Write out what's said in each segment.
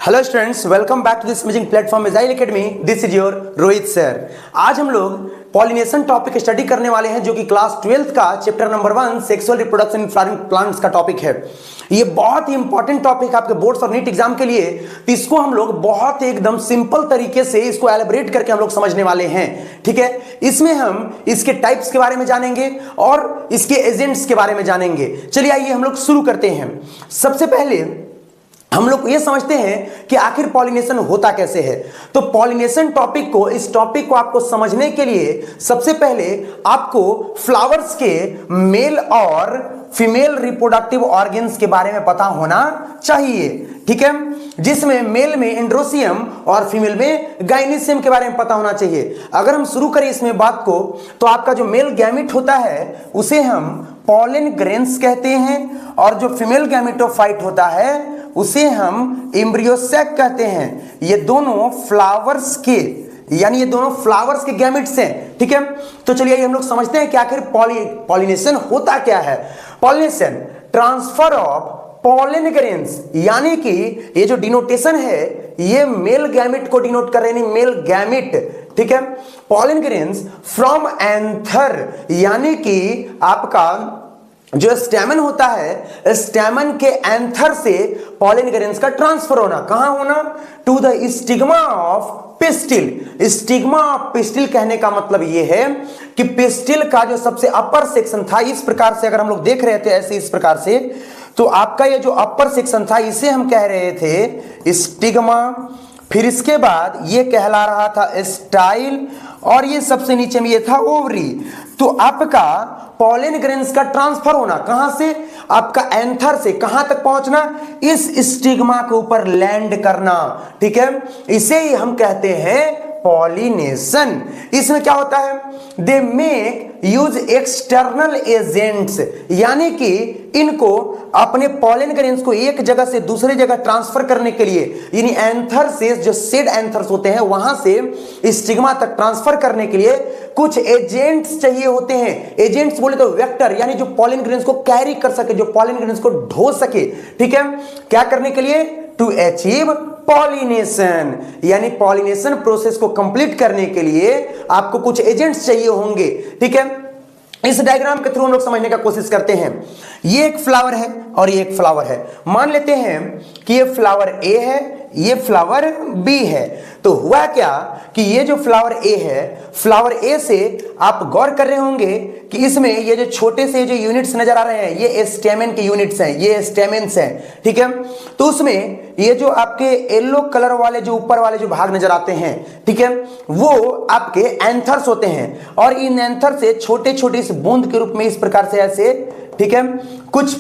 Hello students, welcome back to this amazing platform missile academy. This is your Rohit sir. आज हम लोग pollination topic study करने वाले हैं, जो कि क्लास 12th का chapter number 1 sexual reproduction in flowering plants का टॉपिक है। ये बहुत ही इंपॉर्टेंट टॉपिक है आपके बोर्ड्स और नीट एग्जाम के लिए। तो इसको हम लोग बहुत एकदम सिंपल तरीके से इसको एलिब्रेट करके हम लोग समझने वाले हैं। ठीक है, इसमें हम इसके टाइप्स के बारे में जानेंगे और इसके एजेंट्स के बारे में जानेंगे। चलिए आइए हम लोग शुरू करते हैं। सबसे पहले हम लोग ये समझते हैं कि आखिर पॉलिनेशन होता कैसे है। तो पॉलिनेशन इस टॉपिक को आपको समझने के लिए सबसे पहले आपको फ्लावर्स के मेल और फीमेल रिप्रोडक्टिव ऑर्गन्स के बारे में पता होना चाहिए। ठीक है, जिसमें मेल में एंड्रोसियम और फीमेल में गाइनीसियम के बारे में पता होना चाहिए। अगर हम शुरू करें इसमें बात को, तो आपका जो मेल गैमेट होता है उसे हम पॉलन ग्रेन्स कहते हैं, और जो फीमेल गैमेटोफाइट होता है उसे हम एम्ब्रियोसैक कहते हैं। ये दोनों फ्लावर्स के गैमेट्स हैं। ठीक है, तो चलिए हम लोग समझते हैं कि आखिर पॉलिनेशन होता क्या है। Pollination transfer of pollen grains, यानी कि ये जो डिनोटेशन है ये मेल गैमेट को डिनोट कर रहे हैं, मेल गैमेट। ठीक है, पॉलन ग्रेन्स फ्रॉम एंथर, यानी कि आपका जो स्टेमन होता है, स्टेमन के एंथर से पॉलन ग्रेन्स का ट्रांसफर होना, कहां होना? To the stigma of pistil. Stigma of pistil कहने का मतलब यह है कि पिस्टिल का जो सबसे अपर सेक्शन था, इस प्रकार से अगर हम लोग देख रहे थे ऐसे इस प्रकार से, तो आपका ये जो अपर सेक्शन था इसे हम कह रहे थे स्टिग्मा। फिर इसके बाद ये कहला रहा था स्टाइल, और ये सबसे नीचे में ये था ओवरी। तो आपका पॉलन ग्रेन्स का ट्रांसफर होना कहां से? आपका एंथर से कहां तक पहुंचना? इस स्टिग्मा के ऊपर लैंड करना। ठीक है, इसे ही हम कहते हैं पॉलिनेशन। इसमें क्या होता है? They make use external agents, यानी कि इनको अपने पॉलन ग्रेन्स को एक जगह से दूसरी जगह ट्रांसफर करने के लिए, यानी एंथर से जो सेड एंथर्स होते हैं वहां से स्टिग्मा तक ट्रांसफर करने के लिए कुछ एजेंट्स चाहिए होते हैं। एजेंट्स बोले तो वेक्टर, यानी जो पॉलन ग्रेन्स को कैरी कर सके, जो पॉलन ग्रेन्स को ढो सके। ठीक है, क्या करने के लिए? टू अचीव पॉलिनेशन, यानी पॉलिनेशन प्रोसेस को कंप्लीट करने के लिए आपको कुछ एजेंट्स चाहिए होंगे। ठीक है, इस डायग्राम के थ्रू हम लोग समझने का कोशिश करते हैं। ये एक फ्लावर है और ये एक फ्लावर है। मान लेते हैं कि ये फ्लावर ए है, ये फ्लावर बी है। तो हुआ क्या कि ये जो फ्लावर ए है, फ्लावर ए से आप गौर कर रहे होंगे कि इसमें ये जो छोटे से जो यूनिट्स नजर आ रहे हैं ये स्टेमन के यूनिट्स हैं, ये स्टेमेंस हैं। ठीक है, तो उसमें ये जो आपके येलो कलर वाले जो ऊपर वाले जो भाग नजर आते हैं, ठीक है, वो आपके एंथर्स होते हैं, और इन एंथर से छोटे छोटे इस बूंद के रूप में इस प्रकार से ऐसे, ठीक है, कुछ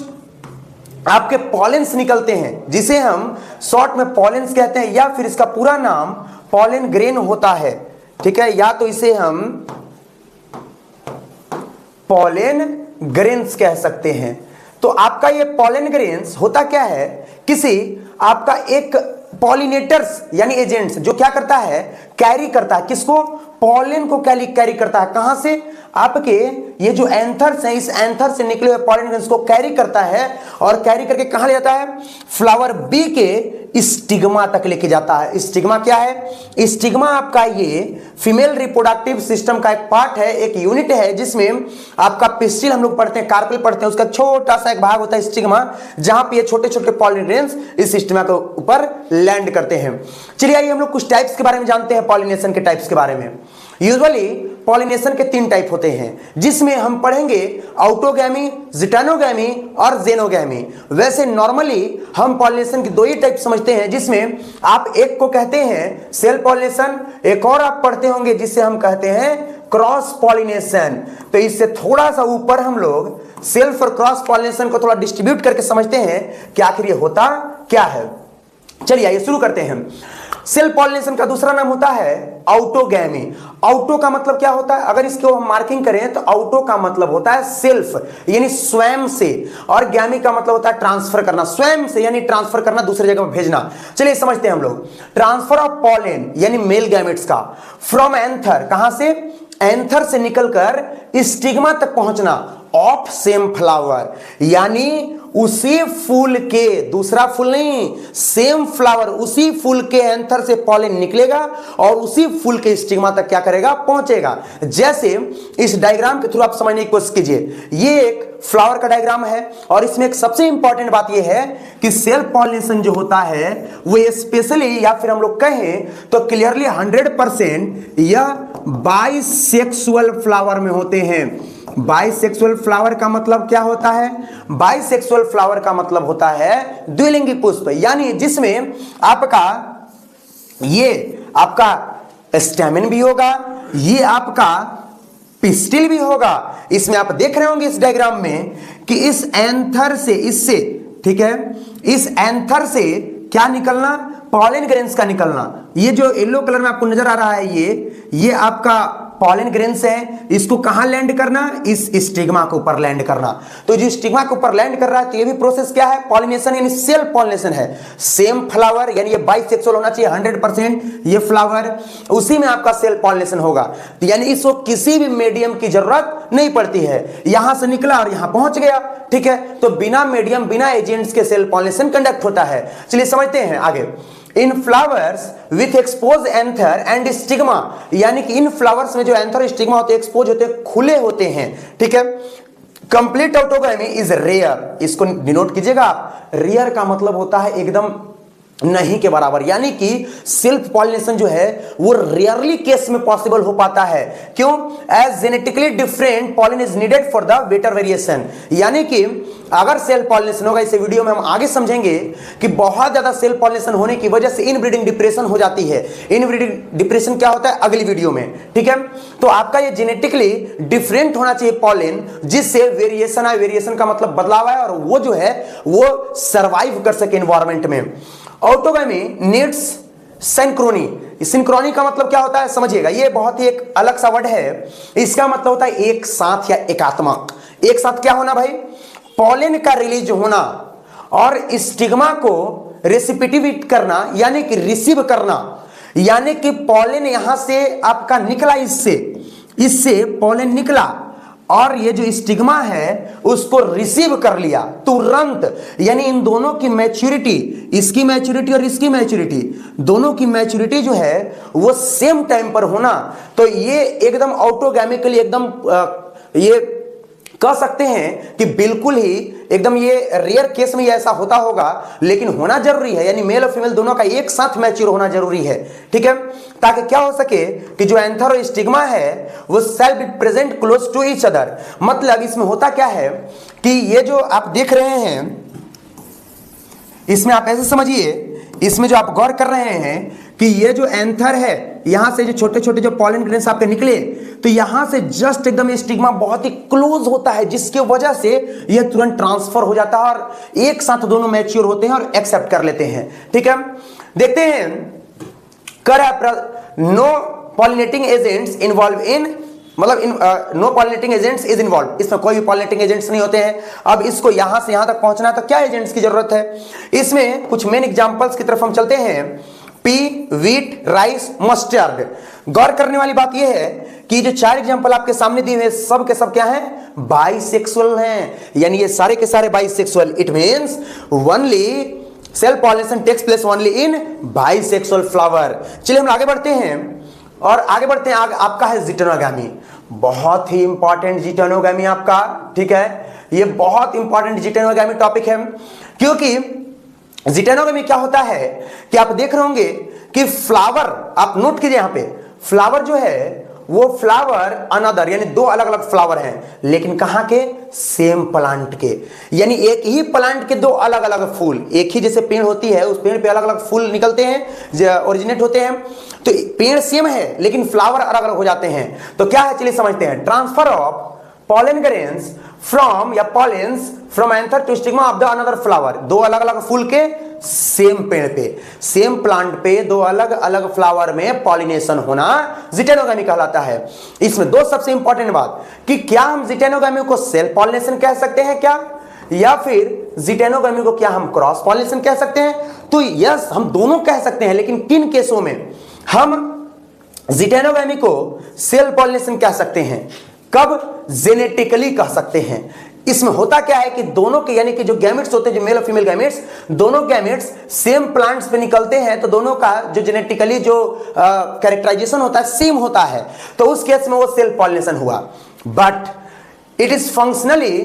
आपके पॉलेंस निकलते हैं, जिसे हम शॉर्ट में पॉलेंस कहते हैं, या फिर इसका पूरा नाम पॉलन ग्रेन होता है। ठीक है, या तो इसे हम पॉलन ग्रेन्स कह सकते हैं। तो आपका ये पॉलन ग्रेन्स होता क्या है? किसी आपका एक पॉलिनेटर्स यानी एजेंट्स जो क्या करता है? कैरी करता है। किसको? पॉलन को कैरी करता है। कहां से? आपके ये जो एंथर्स हैं, इस एंथर से निकले हुए पॉलन ग्रेन्स को कैरी करता है, और कैरी करके कहां ले जाता है? फ्लावर बी के स्टिग्मा तक लेके जाता है। स्टिग्मा क्या है? स्टिग्मा आपका ये फीमेल रिप्रोडक्टिव सिस्टम का एक पार्ट है, एक यूनिट है, जिसमें आपका पिस्टिल हम लोग पढ़ते हैं, कार्पेल पढ़ते हैं, उसका छोटा सा एक भाग होता है स्टिग्मा, जहां पे ये छोटे छोटे पॉलन ग्रेन्स इस स्टिग्मा के ऊपर लैंड करते हैं। चलिए आइए हम लोग कुछ टाइप्स के बारे में जानते हैं, पॉलिनेशन के टाइप्स के बारे में। यूजुअली पॉलिनेशन के 3 टाइप होते हैं, जिसमें हम पढ़ेंगे ऑटोगैमी, जिटानोगैमी और जेनोगैमी। वैसे नॉर्मली हम पॉलिनेशन की 2 ही टाइप समझते हैं, जिसमें आप एक को कहते हैं सेल्फ पॉलिनेशन, एक और आप पढ़ते होंगे जिसे हम कहते हैं क्रॉस पॉलिनेशन। तो इससे थोड़ा सा ऊपर हम लोग सेल्फ और क्रॉस पॉलिनेशन को थोड़ा डिस्ट्रीब्यूट करके समझते हैं कि आखिर ये होता क्या है। चलिए आइए शुरू करते हैं। सेल्फ पॉलिनेशन का दूसरा नाम होता है ऑटोगैमी। ऑटो का मतलब क्या होता है? अगर इसको हम मार्किंग करें तो ऑटो का मतलब होता है सेल्फ, यानी स्वयं से, और गैमी का मतलब होता है ट्रांसफर करना, स्वयं से यानी ट्रांसफर करना, दूसरी जगह में भेजना। चलिए समझते हैं हम लोग। ट्रांसफर ऑफ पॉलन यानी मेल गैमेट्स का फ्रॉम एंथर, कहां से? एंथर से निकलकर स्टिग्मा तक पहुंचना, ऑफ सेम फ्लावर, यानी उसी फूल के, दूसरा फूल नहीं, सेम फ्लावर, उसी फूल के एंथर से पॉलन निकलेगा और उसी फूल के स्टिग्मा तक क्या करेगा, पहुंचेगा। जैसे इस डायग्राम के थ्रू आप समझने की कोशिश कीजिए। ये एक फ्लावर का डायग्राम है और इसमें एक सबसे इंपॉर्टेंट बात यह है कि सेल्फ पॉलिनेशन जो होता है वो स्पेशली, या फिर हम लोग कहें तो क्लियरली 100% यह बाइसेक्सुअल फ्लावर में होते हैं। बाइसेक्सुअल फ्लावर का मतलब क्या होता है? बाइसेक्सुअल फ्लावर का मतलब होता है द्विलिंगी पुष्प, यानी जिसमें आपका ये आपका स्टैमेन भी होगा, ये आपका पिस्टिल भी होगा। इसमें आप देख रहे होंगे इस डायग्राम में कि इस एंथर से, इससे, ठीक है, इस एंथर से क्या निकलना, पॉलन ग्रेन्स का निकलना। ये जो येलो कलर में आपको नजर आ रहा है, ये आपका पॉलन ग्रेन्स है। इसको कहां लैंड करना, इस स्टिग्मा के ऊपर लैंड करना। तो जो स्टिग्मा के ऊपर लैंड कर रहा है तो ये भी प्रोसेस क्या है, पॉलिनेशन, यानी सेल्फ पॉलिनेशन है। सेम फ्लावर, यानी ये बाइसेक्सुअल होना चाहिए 100%, ये फ्लावर, उसी में आपका सेल्फ पॉलिनेशन होगा। तो यानी इसको किसी भी मीडियम की जरूरत नहीं पड़ती है, यहां से निकला और यहां पहुंच गया, ठीक है। तो बिना मीडियम, बिना एजेंट्स के सेल्फ पॉलिनेशन कंडक्ट होता है। चलिए समझते हैं आगे। In flowers with expose anther and stigma, यानी कि इन फ्लावर्स में जो एंथर और स्टिग्मा होते हैं, एक्सपोज होते हैं, खुले होते हैं, ठीक है। कंप्लीट ऑटोगैमी इज रेयर, इसको डिनोट कीजिएगा आप। रेयर का मतलब होता है एकदम नहीं के बराबर, यानी कि सेल्फ पॉलिनेशन जो है वो रेयरली केस में पॉसिबल हो पाता है। क्यों? As genetically different pollen is needed for the better variation, यानी कि अगर सेल्फ पॉलिनेशन होगा, इस वीडियो में हम आगे समझेंगे कि बहुत ज्यादा सेल्फ पॉलिनेशन होने की वजह से इनब्रीडिंग डिप्रेशन हो जाती है। इनब्रीडिंग डिप्रेशन क्या होता है, अगली वीडियो में, ठीक है। तो आपका ये जेनेटिकली डिफरेंट होना चाहिए पॉलन, जिससे वेरिएशन आए। वेरिएशन का मतलब बदलाव है और वो जो है वो सर्वाइव कर सके एनवायरमेंट में। Autogamy needs Synchrony. सिंक्रोनी का मतलब क्या होता है समझिएगा, ये बहुत ही एक अलग सा वर्ड है। इसका मतलब होता है एक साथ या एकात्मक। एक साथ क्या होना भाई, पॉलन का रिलीज होना और स्टिग्मा को रेसिपिटिवेट करना, यानी कि रिसीव करना, यानी कि पॉलन यहां से आपका निकला, इससे पॉलन निकला और ये जो स्टिग्मा है उसको रिसीव कर लिया तुरंत। यानी इन दोनों की मैच्योरिटी, इसकी मैच्योरिटी और इसकी मैच्योरिटी, दोनों की मैच्योरिटी जो है वो सेम टाइम पर होना। तो ये एकदम ऑटोगैमिकली एकदम ये कह सकते हैं कि बिल्कुल ही एकदम ये रेयर केस में ये ऐसा होता होगा, लेकिन होना जरूरी है। यानी मेल और फीमेल दोनों का एक साथ मैच्योर होना जरूरी है, ठीक है, ताकि क्या हो सके कि जो एंथर और स्टिग्मा है वो cell be present close to each other. मतलब इसमें होता क्या है कि ये जो आप देख रहे हैं, इसमें आप ऐसे समझिए, इसमें जो आप गौर कर रहे हैं कि ये जो एंथर है, यहां से जो छोटे छोटे जो पॉलन ग्रेन्स आपके निकले, तो यहां से जस्ट एकदम स्टिग्मा बहुत ही क्लोज होता है, जिसकी वजह से यह तुरंत ट्रांसफर हो जाता है और एक साथ दोनों मैच्योर होते हैं और एक्सेप्ट कर लेते हैं, ठीक है। देखते हैं, no pollinating agents involve in, मतलब no pollinating agents is involve, इसमें कोई भी पॉलिनेटिंग एजेंट्स नहीं होते हैं। अब इसको यहां से यहां तक पहुंचना है तो क्या एजेंट्स की जरूरत है? इसमें कुछ मेन एग्जांपल्स की तरफ हम चलते हैं। Pea, wheat, rice, mustard. गौर करने वाली बात यह है कि जो 4 एग्जांपल आपके सामने दिए हुए सब के सब क्या हैं, बाइसेक्सुअल हैं, यानी ये सारे के सारे bisexual. It means only self pollination takes place only in bisexual flower. चलिए हम आगे बढ़ते हैं और आगे बढ़ते हैं। आपका है जिटेनोगैमी, बहुत ही इंपॉर्टेंट जिटेनोगैमी आपका, ठीक है। ये बहुत इंपॉर्टेंट जिटेनोगैमी टॉपिक है, क्योंकि जिटेनोगैमी क्या होता है कि आप देख रहे होंगे कि फ्लावर, आप नोट कीजिए यहां पे, फ्लावर जो है वो फ्लावर अनदर, यानी 2 अलग अलग फ्लावर हैं, लेकिन कहां के, सेम प्लांट के। यानी एक ही प्लांट के 2 अलग अलग फूल, एक ही जैसे पेड़ होती है, उस पेड़ पे अलग अलग फूल निकलते हैं, ओरिजिनेट होते हैं। तो पेड़ सेम है लेकिन फ्लावर अलग अलग हो जाते हैं। तो क्या है, चलिए समझते हैं। Transfer of pollen grains from या pollens from anther to stigma of the another flower। 2 अलग अलग फूल के सेम पेड़ पे, सेम प्लांट पे 2 अलग अलग फ्लावर में पॉलिनेशन होना जिटेनोगैमी कहलाता है। इसमें 2 सबसे इंपॉर्टेंट बात कि क्या हम जिटेनोगैमी को सेल्फ पॉलिनेशन कह सकते हैं क्या, या फिर जिटेनोगैमी को क्या हम क्रॉस पॉलिनेशन कह सकते हैं? तो यस, हम दोनों कह सकते हैं, लेकिन किन केसों में हम जिटेनोगैमी को सेल्फ पॉलिनेशन कह सकते हैं, कब जेनेटिकली कह सकते हैं, इसमें होता क्या है कि दोनों के यानी कि जो गैमेट्स होते हैं, जो मेल और फीमेल गैमेट्स, दोनों गैमेट्स सेम प्लांट्स पे निकलते हैं, तो दोनों का जो जेनेटिकली जो कैरेक्टराइजेशन होता है सेम होता है, तो उस केस में वो सेल्फ पॉलिनेशन हुआ। But it is functionally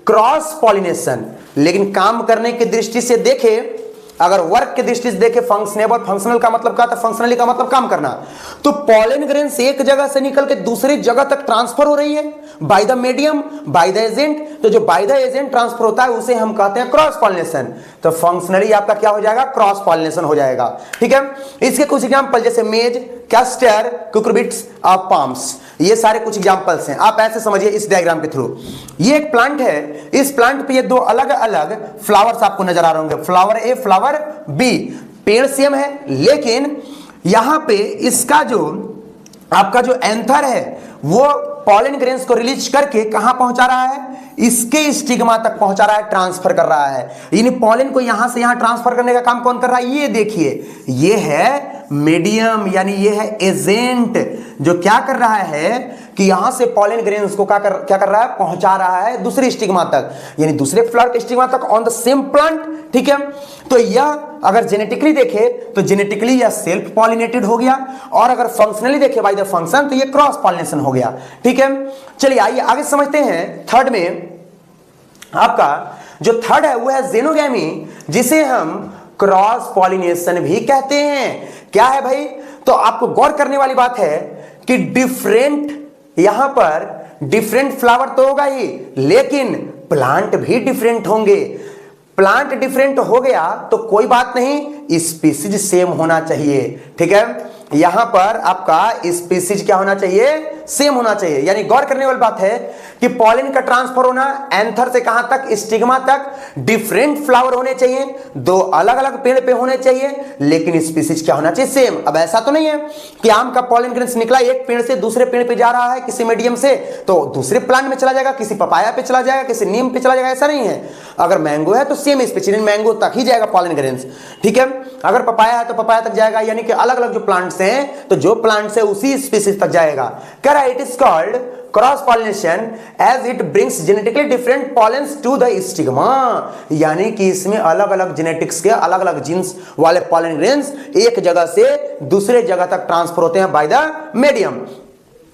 cross pollination. लेकिन काम करने की दृष्टि से देखें, अगर वर्क की दृष्टि से देखें, फंक्शनल का मतलब क्या था, फंक्शनली का मतलब काम करना, तो पॉलन ग्रेन्स एक जगह से निकल के दूसरी जगह तक ट्रांसफर हो रही है by the medium, by the agent. तो जो बाय द एजेंट ट्रांसफर होता है उसे हम कहते हैं क्रॉस पॉलिनेशन। तो फंक्शनली आपका क्या हो जाएगा, क्रॉस पॉलिनेशन हो जाएगा। ठीक है, इसके कुछ एग्जांपल जैसे मेज, कैस्टर, कुकुरबिट्स और पाम्स, ये सारे कुछ एग्जांपल्स हैं। आप ऐसे समझिए इस डायग्राम के थ्रू, ये एक प्लांट है, इस प्लांट पे ये दो अलग अलग फ्लावर्स आपको नजर आ रहे होंगे, फ्लावर ए, फ्लावर बी। पेड़ सेम है, लेकिन यहां पे इसका जो आपका जो एंथर है वो पॉलन ग्रेन्स को रिलीज करके कहां पहुंचा रहा है, इसके स्टिग्मा तक पहुंचा रहा है, ट्रांसफर कर रहा है। यानी पॉलन को यहां से यहां ट्रांसफर करने का काम कौन कर रहा है, ये देखिए, ये है मीडियम, यानी ये है एजेंट, जो क्या कर रहा है कि यहां से पॉलन ग्रेन्स को क्या कर रहा है, पहुंचा रहा है दूसरे स्टिग्मा तक, यानी दूसरे फ्लावर के स्टिग्मा तक ऑन द सेम प्लांट। ठीक है, तो यह अगर जेनेटिकली देखे तो जेनेटिकली यह सेल्फ पॉलिनेटेड हो गया, और अगर फंक्शनली देखे बाय द फंक्शन तो यह क्रॉस पॉलिनेशन हो गया। ठीक है, चलिए आइए आगे समझते हैं। थर्ड में आपका जो थर्ड है वो है जेनोगैमी, जिसे हम क्रॉस पॉलिनेशन भी कहते हैं। क्या है भाई, तो आपको गौर करने वाली बात है कि डिफरेंट, यहां पर डिफरेंट फ्लावर तो होगा ही, लेकिन प्लांट भी डिफरेंट होंगे। प्लांट डिफरेंट हो गया तो कोई बात नहीं, स्पीसीज सेम होना चाहिए। ठीक है, यहां पर आपका स्पीसीज क्या होना चाहिए, सेम होना चाहिए। यानी गौर करने वाली बात है कि पॉलन का ट्रांसफर होना एंथर से कहां तक, स्टिग्मा तक। डिफरेंट फ्लावर होने चाहिए, दो अलग अलग पेड़ पे होने चाहिए, लेकिन स्पीसीज क्या होना चाहिए, सेम। अब ऐसा तो नहीं है कि आम का पॉलन ग्रेन्स निकला एक पेड़ से दूसरे पेड़ पे जा रहा है किसी मीडियम से, तो दूसरे प्लांट में चला जाएगा, किसी पपाया पे चला जाएगा, किसी नीम पे चला जाएगा, ऐसा नहीं है। अगर मैंगो है तो सेम स्पीसीज, मैंगो तक ही जाएगा पॉलन ग्रेन्स। ठीक है, अगर पपाया है तो पपाया तक जाएगा, यानी कि अलग अलग जो प्लांट्स हैं तो जो प्लांट्स है उसी स्पीसीज तक जाएगा। कह रहा है it is called cross pollination as it brings genetically different pollens to the stigma, यानी कि इसमें अलग अलग जेनेटिक्स के अलग अलग जीन्स वाले पॉलन ग्रेन्स एक जगह से दूसरे जगह तक ट्रांसफर होते हैं बाय द मीडियम।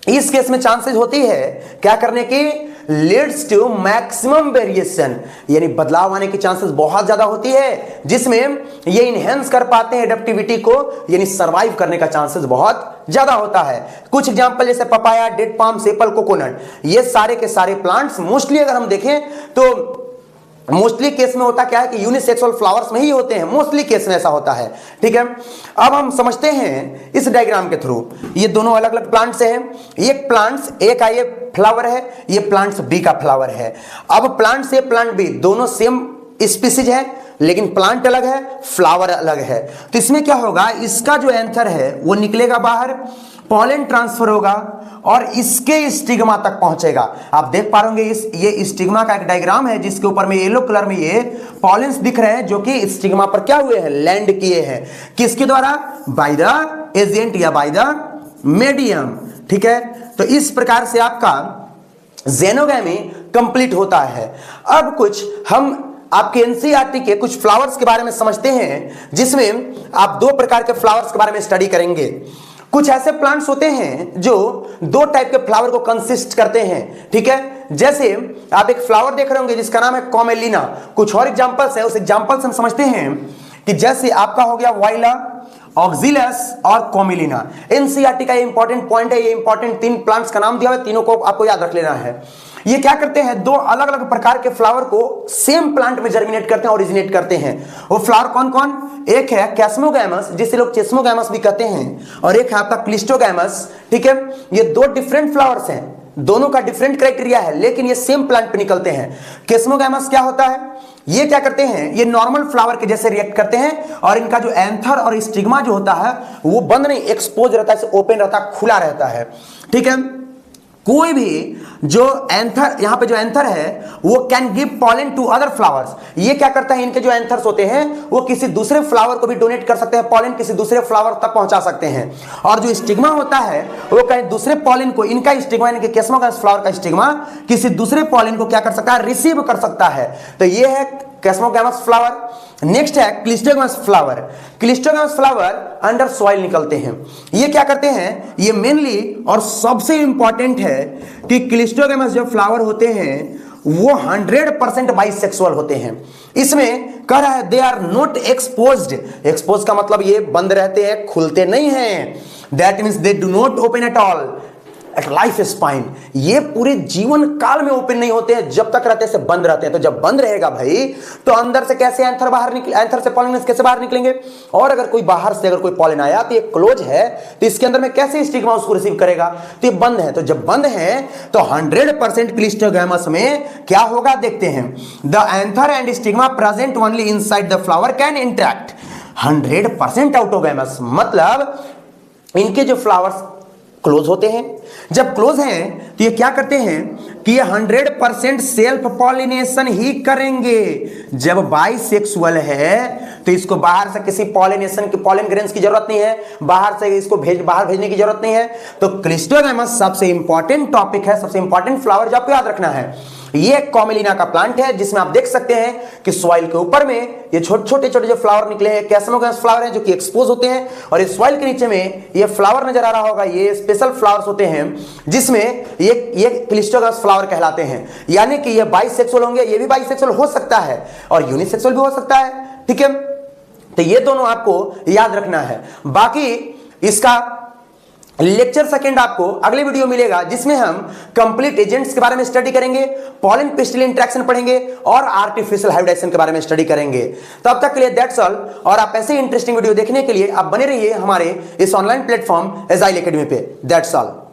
इस केस में चांसेस होती है क्या करने की, लीड्स टू मैक्सिमम वेरिएशन, यानी बदलाव आने की चांसेस बहुत ज्यादा होती है, जिसमें ये इनहेंस कर पाते हैं एडेप्टिविटी को, यानी सरवाइव करने का चांसेस बहुत ज्यादा होता है। कुछ एग्जांपल जैसे papaya, date palm, apple, coconut, ये सारे के सारे प्लांट्स मोस्टली अगर हम देखें तो मोस्टली केस में होता क्या है कि यूनिसेक्सुअल फ्लावर्स में ही होते हैं, मोस्टली केस में ऐसा होता है। ठीक है, अब हम समझते हैं इस डायग्राम के थ्रू, ये दोनों अलग अलग प्लांट्स हैं। एक प्लांट्स ए का ये फ्लावर है, ये प्लांट्स बी का फ्लावर है। अब प्लांट ए प्लांट बी दोनों सेम स्पीसीज है, लेकिन प्लांट अलग है, फ्लावर अलग है। तो इसमें क्या होगा, इसका जो एंथर है वो निकलेगा बाहर, पॉलन ट्रांसफर होगा और इसके स्टिग्मा तक पहुंचेगा। आप देख पा रहे होंगे ये स्टिग्मा का एक डायग्राम है जिसके ऊपर में येलो कलर में ये पॉलेंस दिख रहे हैं, जो कि स्टिग्मा पर क्या हुए हैं, लैंड किए हैं। किसके द्वारा, बाय द एजेंट या बाय द मीडियम। ठीक है, तो इस प्रकार से आपका जेनोगैमी कंप्लीट होता है। अब कुछ हम आपके एनसीईआरटी के कुछ फ्लावर्स के बारे में समझते हैं, जिसमें आप दो प्रकार के फ्लावर्स के बारे में स्टडी करेंगे। कुछ ऐसे प्लांट्स होते हैं जो दो टाइप के फ्लावर को कंसिस्ट करते हैं। ठीक है, जैसे आप एक फ्लावर देख रहे होंगे जिसका नाम है कॉमेलिना। कुछ और एग्जांपल्स है, उस एग्जांपल्स हम समझते हैं कि जैसे आपका हो गया वाइला, ऑक्सिलस और कॉमेलिना। एनसीईआरटी का ये इंपॉर्टेंट पॉइंट है, ये इंपॉर्टेंट तीन प्लांट्स का नाम दिया हुआ है, तीनों को आपको याद रख लेना है। ये क्या करते हैं, दो अलग अलग प्रकार के फ्लावर को सेम प्लांट में जर्मिनेट करते हैं, ओरिजिनेट करते हैं। वो फ्लावर कौन कौन, एक है कैस्मोगैमस जिसे लोग चेस्मोगैमस भी कहते हैं, और एक है आपका क्लिस्टोगैमस। ठीक है, ये दो डिफरेंट फ्लावर्स हैं, दोनों का डिफरेंट क्राइटेरिया है, लेकिन ये सेम प्लांट पे निकलते हैं। कैस्मोगैमस क्या होता है, ये क्या करते हैं, ये नॉर्मल फ्लावर के जैसे रिएक्ट करते हैं, और इनका जो एंथर और स्टिग्मा जो होता है वो बंद नहीं, एक्सपोज रहता है, ओपन रहता है, खुला रहता है। ठीक है, कोई भी जो एंथर, यहां पे जो एंथर है वो can give pollen to other flowers, ये क्या करता है, इनके जो एंथर्स होते हैं वो किसी दूसरे फ्लावर को भी डोनेट कर सकते हैं, पॉलन किसी दूसरे फ्लावर तक पहुंचा सकते हैं। और जो स्टिग्मा होता है वो कहीं दूसरे पॉलन को, इनका स्टिग्मा, इनके केस्मोगैमस फ्लावर का स्टिग्मा किसी दूसरे पॉलन को क्या कर सकता है, रिसीव कर सकता है। तो ये है केस्मोगैमस फ्लावर। नेक्स्ट है cleistogamous flower. Cleistogamous flower under soil निकलते हैं। ये क्या करते हैं, ये मेनली और सबसे इंपॉर्टेंट है कि क्लिस्टोगैमस जो फ्लावर होते हैं वो 100% बाइसेक्सुअल होते हैं। इसमें कह रहा है they are not exposed. Expose का मतलब ये बंद रहते हैं, खुलते नहीं हैं। That means they do not open at all at life span. ये पूरे जीवन काल में ओपन नहीं होते हैं, जब तक रहते से बंद रहते हैं। तो जब बंद रहेगा भाई तो अंदर से कैसे एंथर बाहर निकले, एंथर से पॉलिन कैसे बाहर निकलेंगे। और अगर कोई बाहर से अगर कोई पॉलिन आया तो ये क्लोज है, तो इसके अंदर में कैसे स्टिग्मा उसको रिसीव करेगा, तो ये बंद है। तो जब बंद है तो 100% क्लिस्टोगैमस में क्या होगा देखते हैं। The anther and stigma present only inside the flower can interact. 100% आउटोगैमस मतलब इनके जो फ्लावर्स क्लोज होते हैं। जब क्लोज हैं तो ये क्या करते हैं कि ये 100% सेल्फ पॉलिनेशन ही करेंगे। जब बाइसेक्सुअल है तो इसको बाहर से किसी पॉलिनेशन की, पॉलिन ग्रेन्स की जरूरत नहीं है, बाहर से इसको बाहर भेजने की जरूरत नहीं है। तो क्लिस्टोगैमस सबसे इंपॉर्टेंट टॉपिक है, सबसे इंपॉर्टेंट फ्लावर जो आपको याद रखना है। ये कॉमेलिना का प्लांट है जिसमें आप देख सकते हैं कि सॉइल के ऊपर में ये छोटे छोटे जो फ्लावर निकले हैं, केस्मोगैमस फ्लावर हैं जो कि एक्सपोज होते हैं। और इस सॉइल के नीचे में ये फ्लावर नजर आ रहा होगा, ये स्पेशल फ्लावर्स होते हैं जिसमें ये क्लिस्टोगैमस फ्लावर कहलाते हैं। यानी कि ये बाइसेक्सुअल होंगे, ये भी बाइसेक्सुअल हो सकता है और यूनिसेक्सुअल भी हो सकता है। ठीक है, तो ये दोनों आपको याद रखना है। बाकी इसका लेक्चर सेकंड आपको अगले वीडियो मिलेगा जिसमें हम कंप्लीट एजेंट्स के बारे में स्टडी करेंगे, पॉलिन पिस्टिल इंटरेक्शन पढ़ेंगे और आर्टिफिशियल हाइब्रिडाइजेशन के बारे में स्टडी करेंगे। तब तक के लिए दैट्स ऑल। और आप ऐसे इंटरेस्टिंग वीडियो देखने के लिए आप बने रहिए हमारे इस ऑनलाइन प्लेटफॉर्म एजाइल एकेडमी पे। That's all.